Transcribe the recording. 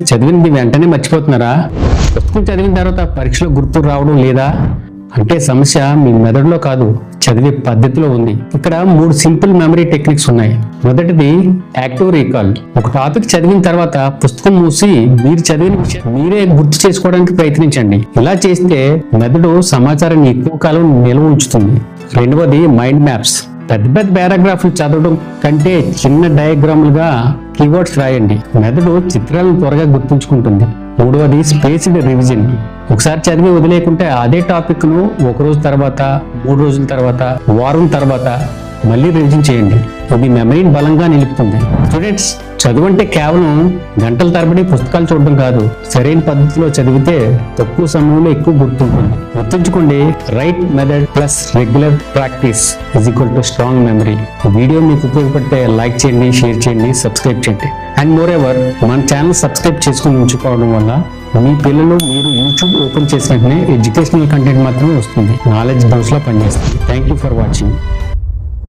చదివింది వెంటనే మర్చిపోతున్నారా? పుస్తకం చదివిన తర్వాత పరీక్షలో గుర్తు రావడం లేదా అంటే సమస్య మీ మెదడులో కాదు, చదివే పద్ధతిలో ఉంది. ఇక్కడ 3 సింపుల్ మెమరీ టెక్నిక్స్ ఉన్నాయి. మొదటిది యాక్టివ్ రీకాల్. ఒక టాపిక్ చదివిన తర్వాత పుస్తకం మూసి మీరు చదివిన విషయం మీరే గుర్తు చేసుకోవడానికి ప్రయత్నించండి. ఇలా చేస్తే మెదడు సమాచారాన్ని ఎక్కువ కాలం నిల్వ ఉంచుతుంది. రెండవది మైండ్ మ్యాప్స్. పెద్ద పెద్ద పారాగ్రాఫ్లు చదవడం కంటే చిన్న డయాగ్రాములుగా కీవర్డ్స్ రాయండి. మెదడు చిత్రాలను త్వరగా గుర్తుంచుకుంటుంది. మూడవది స్పేస్డ్ రివిజన్. ఒకసారి చదివి వదిలేకుంటే అదే టాపిక్ ను 1 రోజు తర్వాత, 3 రోజుల తర్వాత, వారం తర్వాత మళ్ళీ రివిజన్ చేయండి. ఇది మెమరీని బలంగా నిలుపుతుంది. స్టూడెంట్స్, చదువు అంటే కేవలం గంటల తరబడి పుస్తకాలు చూడడం కాదు. సరైన పద్ధతిలో చదివితే తక్కువ సమయంలో ఎక్కువ గుర్తుంటుంది. గుర్తుంచుకోండి, right method plus regular practice is equal to strong memory. Video మీకు ఉపయోగపడితే లైక్ చేయండి, షేర్ చేయండి, సబ్స్క్రైబ్ చేయండి. అండ్ మోర్ ఎవర్, మన ఛానల్ సబ్స్క్రైబ్ చేసుకుని ఉంచుకోవడం వల్ల మీ పిల్లలు మీరు యూట్యూబ్ ఓపెన్ చేసిన వెంటనే ఎడ్యుకేషనల్ కంటెంట్ మాత్రమే వస్తుంది, నాలెడ్జ్ బౌన్స్ లా పనిచేస్తుంది. Thank you for watching.